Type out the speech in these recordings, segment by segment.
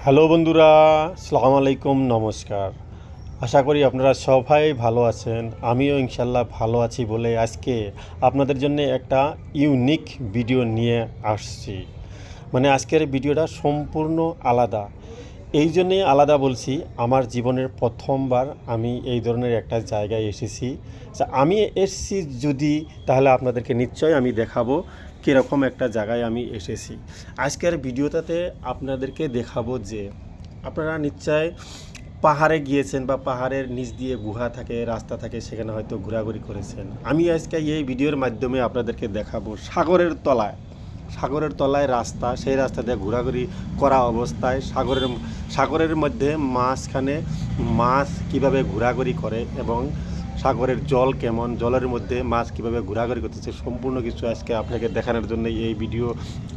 Hello বন্ধুরা, আসসালামু আলাইকুম, নমস্কার। আশা করি আপনারা সবাই ভালো আছেন। আমিও ইনশাল্লাহ ভালো আছি বলে আজকে আপনাদের জন্য একটা ইউনিক ভিডিও নিয়ে আসছি। মানে আজকের ভিডিওটা সম্পূর্ণ আলাদা। এই জন্যেই আলাদা বলছি, আমার জীবনের প্রথমবার আমি এই ধরনের একটা জায়গায় এসেছি। আমি এসেছি যদি, তাহলে আপনাদেরকে নিশ্চয়ই আমি দেখাবো কীরকম একটা জায়গায় আমি এসেছি। আজকের ভিডিওটাতে আপনাদেরকে দেখাবো যে আপনারা নিশ্চয় পাহাড়ে গিয়েছেন বা পাহাড়ের নিচ দিয়ে গুহা থাকে, রাস্তা থাকে, সেখানে হয়তো ঘোরাঘুরি করেছেন। আমি আজকে এই ভিডিওর মাধ্যমে আপনাদেরকে দেখাবো সাগরের তলায় রাস্তা, সেই রাস্তা দিয়ে ঘোরাঘুরি করা অবস্থায় সাগরের মধ্যে মাঝখানে মাছ কিভাবে ঘোরাঘুরি করে এবং সাগরের জল কেমন, জলের মধ্যে মাছ কিভাবে ঘোরাঘুরি করতেছে, সম্পূর্ণ কিছু আজকে আপনাকে দেখানোর জন্য এই ভিডিও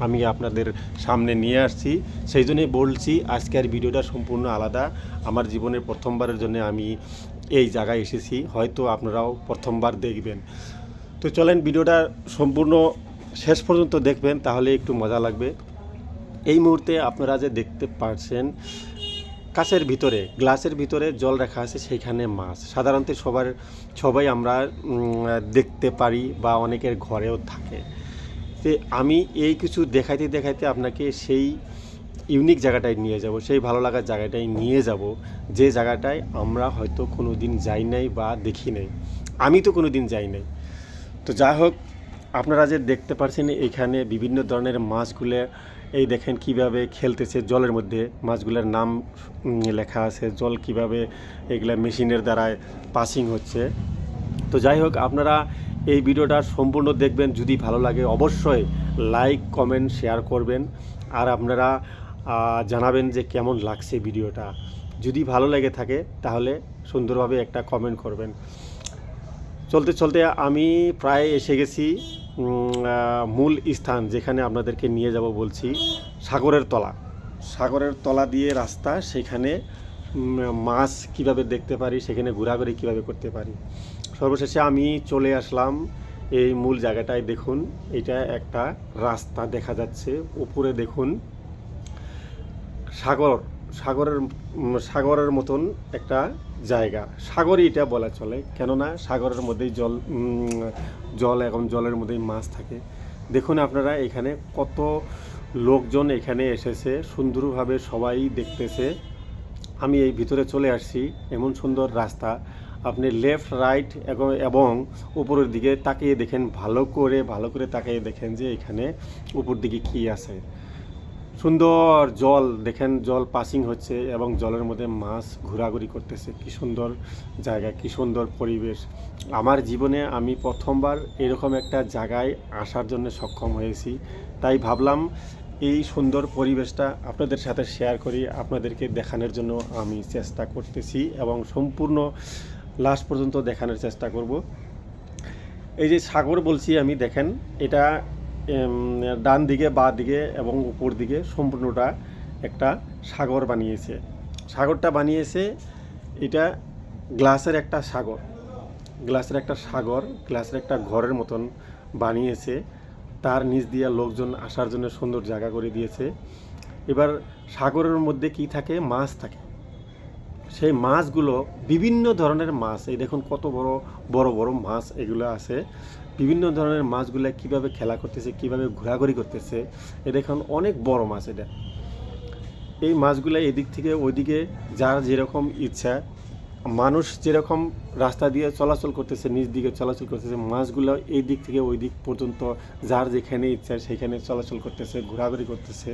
আমি আপনাদের সামনে নিয়ে আসছি। সেই জন্যই বলছি আজকের ভিডিওটা সম্পূর্ণ আলাদা। আমার জীবনের প্রথমবারের জন্য আমি এই জায়গায় এসেছি, হয়তো আপনারাও প্রথমবার দেখবেন। তো চলেন ভিডিওটা সম্পূর্ণ শেষ পর্যন্ত দেখবেন, তাহলে একটু মজা লাগবে। এই মুহূর্তে আপনারা যে দেখতে পাচ্ছেন কাঁচের ভিতরে, গ্লাসের ভিতরে জল রাখা আছে, সেইখানে মাছ সাধারণত সবাই আমরা দেখতে পারি বা অনেকের ঘরেও থাকে। তো আমি এই কিছু দেখাইতে আপনাকে সেই ইউনিক জায়গাটায় নিয়ে যাব, সেই ভালো লাগার জায়গাটায় নিয়ে যাব, যে জায়গাটায় আমরা হয়তো কোনো দিন যাই নাই বা দেখি নাই। আমি তো কোনো দিন যাই নাই। তো যাই হোক, আপনারা যে দেখতে পাচ্ছেন এখানে বিভিন্ন ধরনের মাছগুলো, এই দেখেন কিভাবে খেলতেছে জলের মধ্যে, মাছগুলোর নাম লেখা আছে, জল কিভাবে এগুলা মেশিনের দ্বারায় পাসিং হচ্ছে। তো যাই হোক, আপনারা এই ভিডিওটা সম্পূর্ণ দেখবেন। যদি ভালো লাগে অবশ্যই লাইক, কমেন্ট, শেয়ার করবেন। আর আপনারা জানাবেন যে কেমন লাগছে ভিডিওটা। যদি ভালো লেগে থাকে তাহলে সুন্দরভাবে একটা কমেন্ট করবেন। চলতে চলতে আমি প্রায় এসে গেছি মূল স্থান, যেখানে আপনাদেরকে নিয়ে যাব বলছি, সাগরের তলা দিয়ে রাস্তা, সেখানে মাছ কিভাবে দেখতে পারি, সেখানে ঘোরাঘুরি কিভাবে করতে পারি। সর্বশেষে আমি চলে আসলাম এই মূল জায়গাটায়। দেখুন, এটা একটা রাস্তা দেখা যাচ্ছে, উপরে দেখুন সাগরের মতন একটা জায়গা, সাগরই এটা বলা চলে, কেননা সাগরের মধ্যেই জল এবং জলের মধ্যেই মাছ থাকে। দেখুন আপনারা এখানে কত লোকজন এখানে এসেছে, সুন্দরভাবে সবাই দেখতেছে। আমি এই ভিতরে চলে আসছি, এমন সুন্দর রাস্তা। আপনি লেফট রাইট এবং উপরের দিকে তাকিয়ে দেখেন, ভালো করে তাকিয়ে দেখেন যে এখানে উপর দিকে কী আছে। সুন্দর জল দেখেন, জল পাসিং হচ্ছে এবং জলের মধ্যে মাছ ঘোরাঘুরি করতেছে। কি সুন্দর জায়গা, কি সুন্দর পরিবেশ। আমার জীবনে আমি প্রথমবার এরকম একটা জায়গায় আসার জন্য সক্ষম হয়েছি, তাই ভাবলাম এই সুন্দর পরিবেশটা আপনাদের সাথে শেয়ার করি, আপনাদেরকে দেখানোর জন্য আমি চেষ্টা করতেছি এবং সম্পূর্ণ লাস্ট পর্যন্ত দেখানোর চেষ্টা করব। এই যে সাগর বলছি আমি, দেখেন এটা ডান দিকে, বাঁ দিকে এবং উপর দিকে সম্পূর্ণটা একটা সাগর সাগরটা বানিয়েছে এটা গ্লাসের একটা গ্লাসের একটা ঘরের মতন বানিয়েছে। তার নিচ দিয়ে লোকজন আসার জন্য সুন্দর জায়গা করে দিয়েছে। এবার সাগরের মধ্যে কি থাকে, মাছ থাকে। সেই মাছগুলো বিভিন্ন ধরনের মাছ, এই দেখুন কত বড় বড় মাছ এগুলো আছে। বিভিন্ন ধরনের মাছগুলো কিভাবে খেলা করতেছে, কিভাবে ঘোরাঘুরি করতেছে, এ দেখুন অনেক বড় মাছ এটা। এই মাছগুলো এদিক থেকে ওইদিকে যার যেরকম ইচ্ছা, মানুষ যেরকম রাস্তা দিয়ে চলাচল করতেছে, নিচ দিকে চলাচল করতেছে, মাছগুলো এই দিক থেকে ওই দিক পর্যন্ত যার যেখানে ইচ্ছা সেখানে চলাচল করতেছে, ঘোরাঘুরি করতেছে।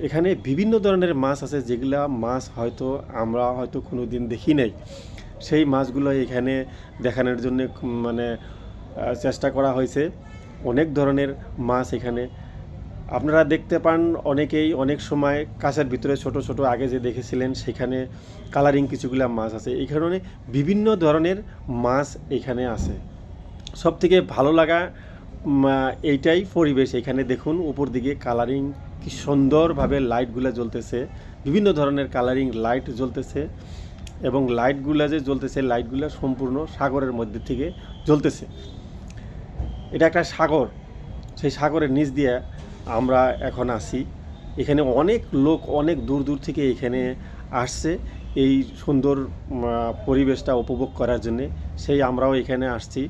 এখানে বিভিন্ন ধরনের মাছ আছে, যেগুলা মাছ আমরা হয়তো কোনো দিন দেখি নাই। সেই মাছগুলো এখানে দেখানোর জন্য মানে চেষ্টা করা হয়েছে। অনেক ধরনের মাছ এখানে আপনারা দেখতে পান। অনেকেই অনেক সময় কাঁচের ভিতরে ছোট ছোট আগে যে দেখেছিলেন, সেখানে কালারিং কিছুগুলা মাছ আছে। এখানে বিভিন্ন ধরনের মাছ এখানে আছে। সব থেকে ভালো লাগা এইটাই পরিবেশ। এখানে দেখুন উপর দিকে কালারিং কি সুন্দরভাবে লাইটগুলো জ্বলতেছে, বিভিন্ন ধরনের কালারিং লাইট জ্বলতেছে এবং লাইটগুলো যে জ্বলতেছে, লাইটগুলো সম্পূর্ণ সাগরের মধ্যে থেকে জ্বলতেছে। এটা একটা সাগর, সেই সাগরের নিচ দিয়ে আমরা এখন আছি। এখানে অনেক লোক অনেক দূর দূর থেকে এখানে আসছে এই সুন্দর পরিবেশটা উপভোগ করার জন্যে, সেই আমরাও এখানে আসছি।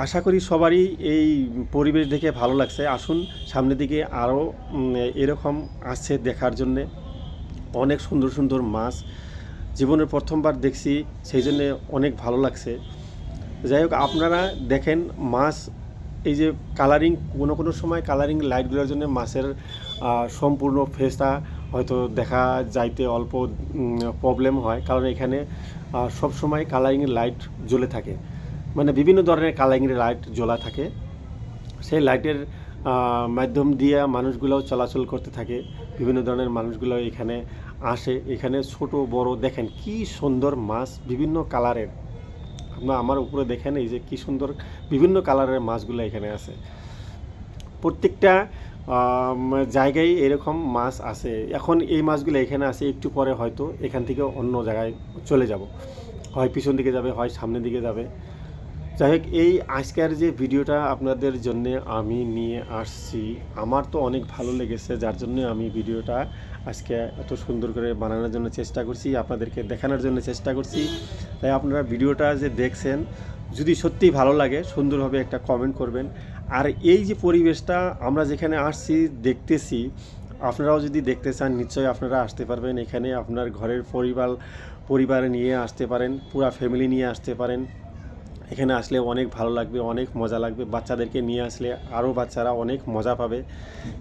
আশা করি সবারই এই পরিবেশ দেখে ভালো লাগছে। আসুন সামনের দিকে আরও এরকম আসছে দেখার জন্যে। অনেক সুন্দর সুন্দর মাছ জীবনের প্রথমবার দেখছি, সেই জন্যে অনেক ভালো লাগছে। যাই হোক, আপনারা দেখেন মাছ এই যে কালারিং, কোনো কোনো সময় কালারিং লাইটগুলোর জন্য মাছের সম্পূর্ণ ফেসটা হয়তো দেখা যাইতে অল্প প্রবলেম হয়, কারণ এখানে সব সময় কালারিং লাইট জ্বলে থাকে, মানে বিভিন্ন ধরনের কালারিং লাইট জ্বলা থাকে। সেই লাইটের মাধ্যম দিয়ে মানুষগুলোও চলাচল করতে থাকে, বিভিন্ন ধরনের মানুষগুলো এখানে আসে। এখানে ছোট বড় দেখেন কি সুন্দর মাছ, বিভিন্ন কালারের। আপনারা আমার উপরে দেখেন এই যে কি সুন্দর বিভিন্ন কালারের মাছগুলো এখানে আছে। প্রত্যেকটা জায়গায় এরকম মাছ আছে। এখন এই মাছগুলো এখানে আছে, একটু পরে হয়তো এখান থেকে অন্য জায়গায় চলে যাব, হয় পিছন দিকে যাবে, হয় সামনের দিকে যাবে। যাই হোক, এই আজকের যে ভিডিওটা আপনাদের জন্য আমি নিয়ে আসছি, আমার তো অনেক ভালো লেগেছে, যার জন্য আমি ভিডিওটা আজকে এত সুন্দর করে বানানোর জন্য চেষ্টা করছি, আপনাদেরকে দেখানোর জন্য চেষ্টা করছি। তাই আপনারা ভিডিওটা যে দেখছেন, যদি সত্যিই ভালো লাগে সুন্দরভাবে একটা কমেন্ট করবেন। আর এই যে পরিবেশটা আমরা যেখানে আসছি দেখতেছি, আপনারাও যদি দেখতে চান নিশ্চয়ই আপনারা আসতে পারবেন। এখানে আপনার ঘরের পরিবার নিয়ে আসতে পারেন, পুরা ফ্যামিলি নিয়ে আসতে পারেন। এখানে আসলে অনেক ভালো লাগবে, অনেক মজা লাগবে। বাচ্চাদেরকে নিয়ে আসলে আরও বাচ্চারা অনেক মজা পাবে।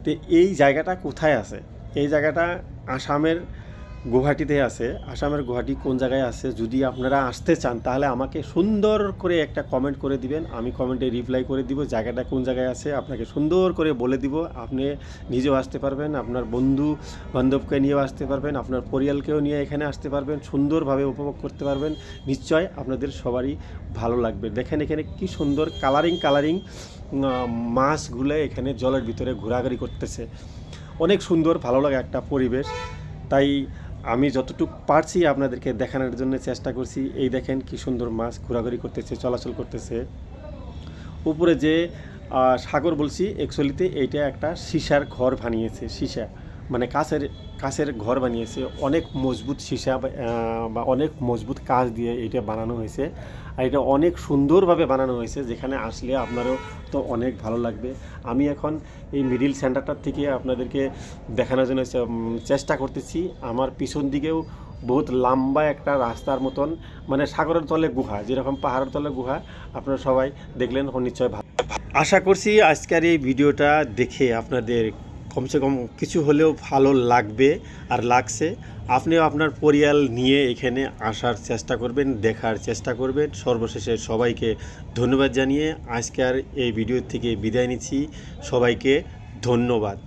তো এই জায়গাটা কোথায় আছে? এই জায়গাটা আসামের গুয়াহাটিতে আছে। আসামের গুয়াহাটি কোন জায়গায় আছে, যদি আপনারা আসতে চান তাহলে আমাকে সুন্দর করে একটা কমেন্ট করে দিবেন, আমি কমেন্টে রিপ্লাই করে দিব জায়গাটা কোন জায়গায় আছে, আপনাকে সুন্দর করে বলে দিব। আপনি নিজেও আসতে পারবেন, আপনার বন্ধু বান্ধবকে নিয়েও আসতে পারবেন, আপনার পরিয়ালকেও নিয়ে এখানে আসতে পারবেন, সুন্দরভাবে উপভোগ করতে পারবেন। নিশ্চয় আপনাদের সবারই ভালো লাগবে। দেখেন এখানে কি সুন্দর কালারিং মাছগুলো এখানে জলের ভিতরে ঘোরাঘুরি করতেছে। অনেক সুন্দর ভালো লাগে একটা পরিবেশ। তাই আমি যতটুকু পারছি আপনাদেরকে দেখানোর জন্য চেষ্টা করছি। এই দেখেন কি সুন্দর মাছ ঘোরাঘুরি করতেছে, চলাচল করতেছে। উপরে যে সাগর বলছি, অ্যাকচুয়ালিতে এইটা একটা সীসার ঘর বানিয়েছে, সীসা মানে কাছের ঘর বানিয়েছে। অনেক মজবুত সীসা বা অনেক মজবুত কাঁচ দিয়ে এইটা বানানো হয়েছে। আর এটা অনেক সুন্দরভাবে বানানো হয়েছে, যেখানে আসলে আপনারও তো অনেক ভালো লাগবে। আমি এখন এই মিডিল সেন্টারটার থেকে আপনাদেরকে দেখানোর জন্য চেষ্টা করতেছি। আমার পিছন দিকেও বহুত লম্বা একটা রাস্তার মতন, মানে সাগরের তলে গুহা, যেরকম পাহাড়ের তলে গুহা, আপনারা সবাই দেখলেন নিশ্চয়। আশা করছি আজকের এই ভিডিওটা দেখে আপনাদের কমসে কম কিছু হলেও ভালো লাগবে আর লাগছে। আপনিও আপনার পরিবার নিয়ে এখানে আসার চেষ্টা করবেন, দেখার চেষ্টা করবেন। সর্বশেষে সবাইকে ধন্যবাদ জানিয়ে আজকের এই ভিডিও থেকে বিদায় নিচ্ছি। সবাইকে ধন্যবাদ।